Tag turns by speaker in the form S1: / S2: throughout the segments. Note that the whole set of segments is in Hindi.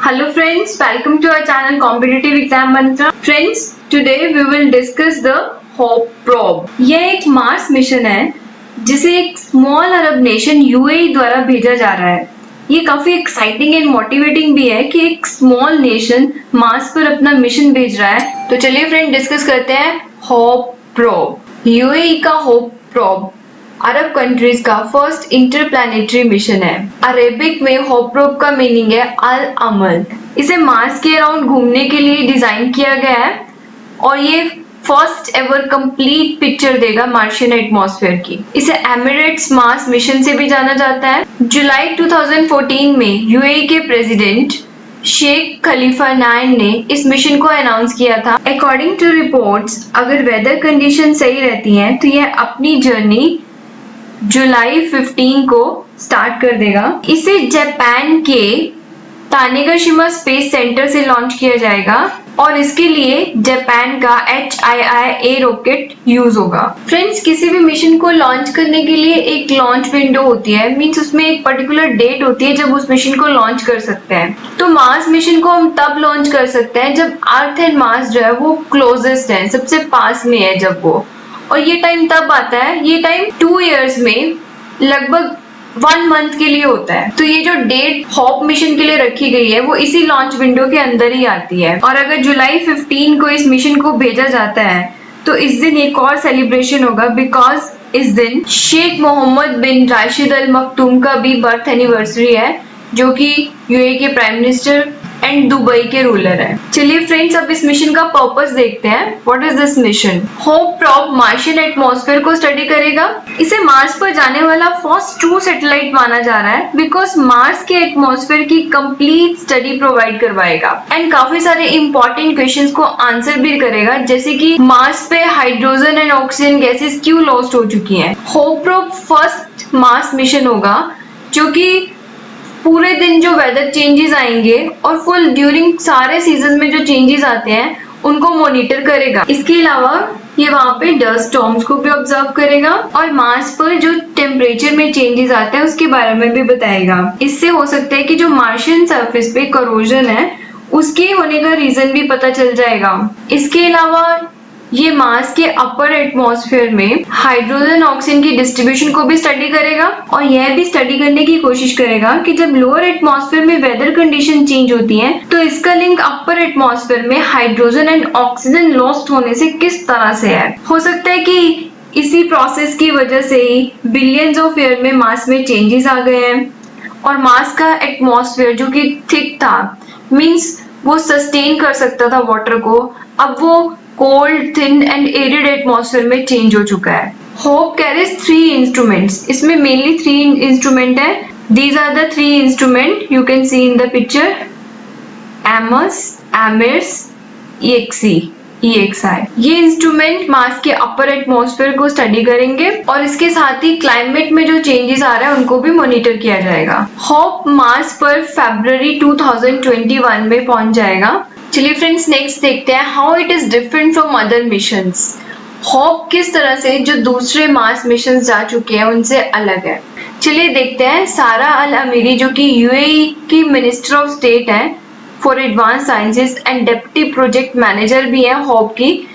S1: Hello friends, welcome to our channel Competitive Exam Mantra. Friends, today we will discuss the HOPE probe. यह एक मार्स मिशन है जिसे एक स्मॉल अरब नेशन यूएई द्वारा भेजा जा रहा है। ये काफी एक्साइटिंग एंड मोटिवेटिंग भी है कि एक स्मॉल नेशन मार्स पर अपना मिशन भेज रहा है। तो चलिए फ्रेंड डिस्कस करते हैं HOPE probe। यूएई का HOPE probe अरब कंट्रीज का फर्स्ट इंटरप्लैनेटरी मिशन है। अरेबिक में होप प्रोब का मीनिंग है अल अमल। इसे मार्स के अराउंड घूमने के लिए डिजाइन किया गया है और ये फर्स्ट एवर कंप्लीट पिक्चर देगा मार्शियन एटमॉस्फेयर की। इसे एमिरेट्स मार्स मिशन से भी जाना जाता है। जुलाई 2014 में यूएई के प्रेसिडेंट शेख खलीफा 9 ने इस मिशन को अनाउंस किया था। अकॉर्डिंग टू रिपोर्ट्स, अगर वेदर कंडीशन सही रहती हैं तो यह अपनी जर्नी जुलाई 15 को स्टार्ट कर देगा। इसे जापान के तानेगाशिमा स्पेस सेंटर से लॉन्च किया जाएगा और इसके लिए जापान का HIIA रॉकेट यूज होगा। फ्रेंड्स, किसी भी मिशन को लॉन्च करने के लिए एक लॉन्च विंडो होती है, मींस उसमें एक पर्टिकुलर डेट होती है जब उस मिशन को लॉन्च कर सकते हैं। तो मार्स मिशन को हम तब लॉन्च कर सकते हैं जब अर्थ एंड मार्स जो है वो क्लोजेस्ट है, सबसे पास में है जब वो, और ये टाइम तब आता है, ये टाइम 2 इयर्स में लगभग 1 मंथ के लिए होता है। तो ये जो डेट होप मिशन के लिए रखी गई है वो इसी लॉन्च विंडो के अंदर ही आती है। और अगर जुलाई 15 को इस मिशन को भेजा जाता है तो इस दिन एक और सेलिब्रेशन होगा, बिकॉज इस दिन शेख मोहम्मद बिन राशिद अल मखतूम का भी बर्थ एनिवर्सरी है, जो कि यूएई के प्राइम मिनिस्टर एंड दुबई के रूलर है। चलिए फ्रेंड्स, अब इस मिशन का पर्पस देखते हैं। What is this mission? Hope probe Martian atmosphere को स्टडी करेगा। इसे मार्स पर जाने वाला फर्स्ट ट्रू सैटेलाइट माना जा रहा है, बिकॉज मार्स के एटमॉस्फेयर की कंप्लीट स्टडी प्रोवाइड करवाएगा एंड काफी सारे इंपॉर्टेंट क्वेश्चंस को आंसर भी करेगा, जैसे कि मार्स पे हाइड्रोजन एंड ऑक्सीजन गैसेस क्यों लॉस्ट हो चुकी हैं। Hope probe first Mars mission होगा जो कि पूरे दिन जो वेदर चेंजेस आएंगे और फुल ड्यूरिंग सारे सीजन में जो चेंजेस आते हैं उनको मॉनिटर करेगा। इसके अलावा ये वहां पे डस्ट स्टॉर्म्स को भी ऑब्जर्व करेगा और मार्स पर जो टेम्परेचर में चेंजेस आते हैं उसके बारे में भी बताएगा। इससे हो सकता है कि जो मार्शियन सरफेस पे करोजन है उसके होने का रीजन भी पता चल जाएगा। इसके अलावा ये मार्स के अपर एटमॉस्फेयर में हाइड्रोजन ऑक्सीजन की डिस्ट्रीब्यूशन को भी स्टडी करेगा और यह भी स्टडी करने की कोशिश करेगा कि जब लोअर एटमॉस्फेयर में वेदर कंडीशन चेंज होती हैं तो इसका लिंक अपर एटमॉस्फेयर में हाइड्रोजन एंड ऑक्सीजन लॉस्ट होने से किस तरह से है। हो सकता है कि इसी प्रोसेस की वजह से ही बिलियंस ऑफ ईयर में मार्स में चेंजेस आ गए हैं और मार्स का एटमॉस्फेयर जो कि थिक था, मींस वो सस्टेन कर सकता था वाटर को, अब वो cold, thin and arid atmosphere में चेंज हो चुका है। Hope carries 3 instruments. इसमें मेनली 3 इंस्ट्रूमेंट है। These are the 3 instrument you can see in the picture: EMUS, EMIRS, EXI। ये इंस्ट्रूमेंट मार्स के अपर एटमॉस्फेयर को स्टडी करेंगे और इसके साथ ही क्लाइमेट में जो चेंजेस आ रहा है उनको भी मॉनिटर किया जाएगा। होप मार्स पर फरवरी 2021 में पहुंच जाएगा। चलिए फ्रेंड्स, नेक्स्ट देखते हैं how it is different from other missions. Hope किस तरह से जो दूसरे मार्स मिशंस जा चुके हैं उनसे अलग है। चलिए देखते हैं। सारा अल अमीरी जो कि यूएई की मिनिस्टर ऑफ स्टेट है for advance sciences and deputy project manager भी है होप की,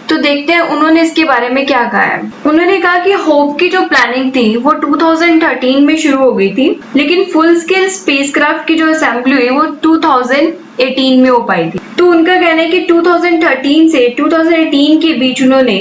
S1: तो देखते हैं उन्होंने इसके बारे में क्या कहा है। उन्होंने कहा कि होप की जो प्लानिंग थी वो 2013 में शुरू हो गई थी, लेकिन फुल स्केल स्पेसक्राफ्ट की जो असेंबली हुई वो 2018 में हो पाई थी। तो उनका कहना है कि 2013 से 2018 के बीच उन्होंने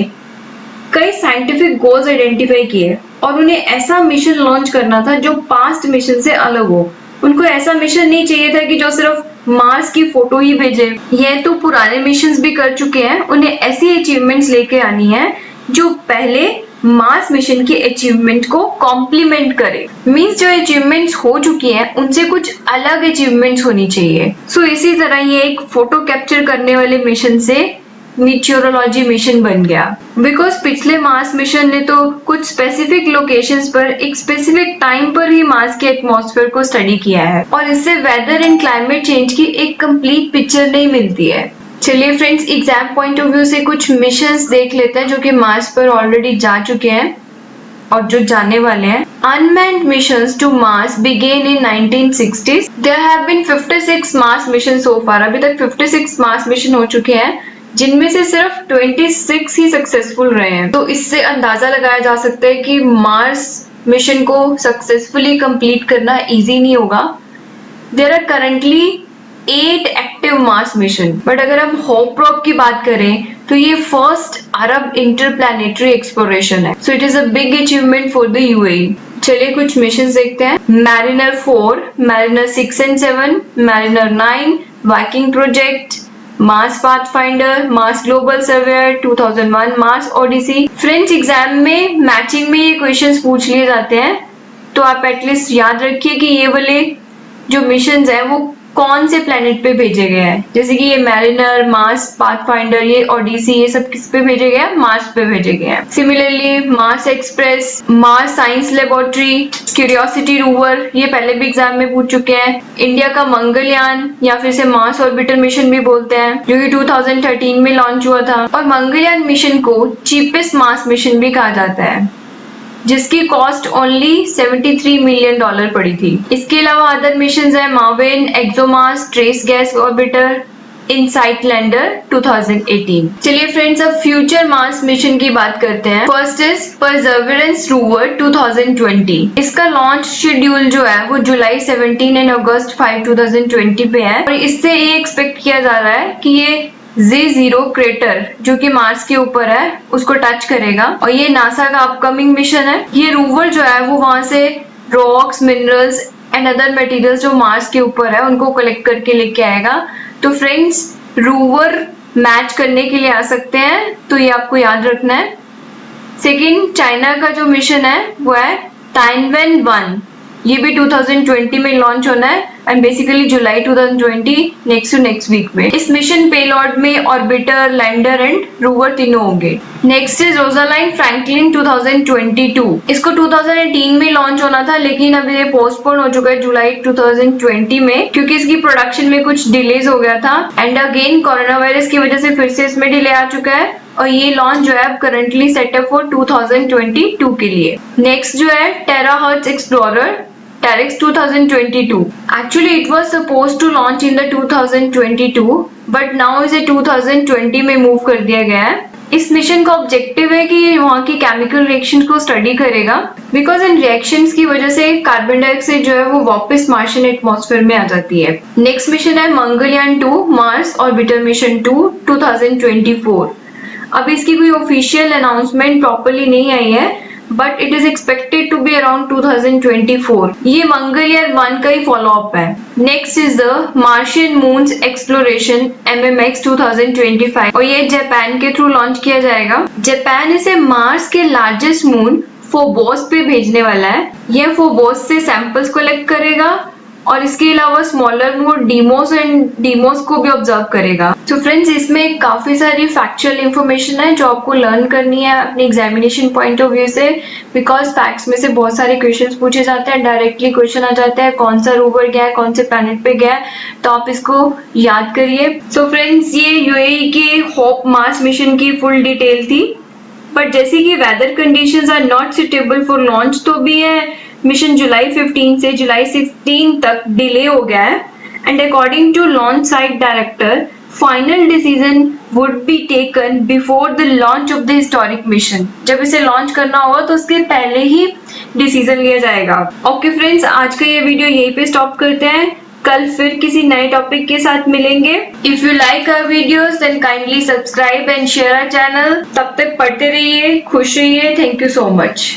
S1: कई साइंटिफिक गोल्स आइडेंटिफाई किए और उन्हें ऐसा मिशन लॉन्च करना था जो पास्ट मिशन से अलग हो। उनको ऐसा मिशन नहीं चाहिए था कि जो सिर्फ मार्स की फोटो ही भेजे। यह तो पुराने मिशंस भी कर चुके हैं, उन्हें ऐसी अचीवमेंट्स लेके आनी है जो पहले मार्स मिशन की अचीवमेंट को कॉम्प्लीमेंट करे। मींस जो अचीवमेंट्स हो चुकी हैं उनसे कुछ अलग अचीवमेंट्स होनी चाहिए। सो इसी तरह ये एक फोटो कैप्चर करने वाले मिशन से मीटियोरोलॉजी मिशन बन गया, बिकॉज पिछले मार्स मिशन ने तो कुछ स्पेसिफिक लोकेशंस पर एक स्पेसिफिक टाइम पर ही मार्स के एटमॉस्फेयर को स्टडी किया है और इससे वेदर एंड क्लाइमेट चेंज की एक कंप्लीट पिक्चर नहीं मिलती है। चलिए friends, exam point of view से कुछ मिशंस देख लेते हैं जो कि मार्स पर ऑलरेडी जा चुके हैं। और जो जाने वाले हैं। Unmanned missions to Mars began in 1960s. There have been 56 Mars missions so far. अभी तक 56 Mars mission हो चुके हैं, जिनमें से सिर्फ 26 ही सक्सेसफुल रहे हैं। तो इससे अंदाजा लगाया जा सकता है कि मार्स मिशन को सक्सेसफुली कंप्लीट करना इजी नहीं होगा। There are currently 8 active Mars mission, but अगर हम होप प्रोब की बात करें तो ये फर्स्ट अरब इंटरप्लैनेटरी एक्सप्लोरेशन है। So it is a big achievement for the UAE. चलिए कुछ मिशन देखते हैं। Mariner 4, Mariner 6 and 7, Mariner 9, Viking project, Mars Pathfinder, Mars Global Surveyor, 2001 Mars Odyssey. Friends, exam में मैचिंग में ये क्वेश्चंस पूछ लिए जाते हैं, तो आप एटलीस्ट याद रखिए कि ये वाले जो मिशंस हैं वो कौन से प्लेनेट पे भेजे गए हैं। जैसे कि ये मैरिनर, मार्स पाथफाइंडर, ये ओडिसी, ये सब किस पे भेजे गए हैं? मार्स पे भेजे गए हैं। Similarly Mars express, Mars science laboratory, curiosity rover, ये पहले भी एग्जाम में पूछ चुके हैं। इंडिया का मंगलयान या फिर से मार्स ऑर्बिटर मिशन भी बोलते हैं, जो कि 2013 में लॉन्च हुआ था। और मंगलयान मिशन को चीपेस्ट मार्स मिशन भी कहा जाता है, जिसकी कॉस्ट ओनली $73 मिलियन पड़ी थी। इसके अलावा अदर मिशंस है मार्विन, ExoMars, trace gas orbiter, InSight lander 2018। चलिए फ्रेंड्स, अब फ्यूचर मार्स मिशन की बात करते हैं। First is Perseverance rover 2020। इसका लॉन्च शेड्यूल जो है वो जुलाई 17 एंड अगस्त 5, 2020 पे है। और इससे ये एक्सपेक्ट किया जा रहा है कि ये Z0 क्रेटर जो कि मार्स के ऊपर है उसको टच करेगा, और ये नासा का अपकमिंग मिशन है। ये रोवर जो है वो वहां से rocks, minerals and other materials जो मार्स के ऊपर है उनको कलेक्ट करके लेके आएगा। तो फ्रेंड्स, रोवर मैच करने के लिए आ सकते हैं, तो ये आपको याद रखना है। सेकेंड, चाइना का जो मिशन है वो है टाइनवेन 1। ये भी 2020 में लॉन्च होना है and basically July 2020, next week में। इस मिशन पेलॉड में ऑर्बिटर, लैंडर एंड रोवर तीनों होंगे। Next is Rosalind Franklin 2022। इसको 2018 में लॉन्च होना था, लेकिन अभी ये पोस्टपोन हो चुका है जुलाई 2020 में, क्योंकि इसकी प्रोडक्शन में कुछ डिलेज हो गया था एंड अगेन कोरोना वायरस की वजह से फिर से इसमें डिले आ चुका है। और ये लॉन्च जो है करंटली सेटअप फॉर 2022 के लिए। नेक्स्ट जो है terahertz explorer Terex 2022. Actually, it was supposed to launch in the 2022, but now इसे 2020 में मूव कर दिया गया है। इस मिशन का ऑब्जेक्टिव है कि वहाँ की केमिकल रिएक्शन को स्टडी करेगा, बिकॉज इन रिएक्शंस की वजह से कार्बन डाइऑक्साइड जो है वो वापस मार्शियन एटमॉस्फेयर में आ जाती है। नेक्स्ट मिशन है मंगलयान 2 मार्स ऑर्बिटर मिशन 2 2024। अभी इसकी कोई ऑफिशियल अनाउंसमेंट प्रॉपरली नहीं आई है, but it is expected to be around 2024। ये मंगलयान 1 का ही फॉलो अप है। Next is the Martian moons exploration MMX 2025, और ये जापान के थ्रू लॉन्च किया जाएगा। जापान इसे मार्स के लार्जेस्ट मून फोबोस पे भेजने वाला है। यह फोबोस से सैंपल्स कलेक्ट करेगा और इसके अलावा स्मॉलर मून डीमोस को भी ऑब्जर्व करेगा। तो फ्रेंड्स, इसमें काफी सारी फैक्चुअल इंफॉर्मेशन है जो आपको लर्न करनी है अपने एग्जामिनेशन पॉइंट ऑफ व्यू से, बिकॉज फैक्ट्स में से बहुत सारे क्वेश्चंस पूछे जाते हैं, डायरेक्टली क्वेश्चन आ जाता है कौन सा रोवर गया है, कौन से प्लैनेट पे गया है, तो आप इसको याद करिए। सो फ्रेंड्स, ये यूएई के होप मार्स मिशन की फुल डिटेल थी, बट जैसे कि weather conditions are not suitable for launch, तो भी है मिशन जुलाई 15 से जुलाई 16 तक डिले हो गया है। And according to launch site director, final decision would be taken before the launch of the historic mission. जब इसे लॉन्च करना होगा तो उसके पहले ही डिसीजन लिया जाएगा। ओके फ्रेंड्स, आज का ये वीडियो यहीं पे स्टॉप करते हैं। कल फिर किसी नए टॉपिक के साथ मिलेंगे। If you like our videos then kindly subscribe and share our channel. तब तक पढ़ते रहिए, खुश रहिए। Thank you so much.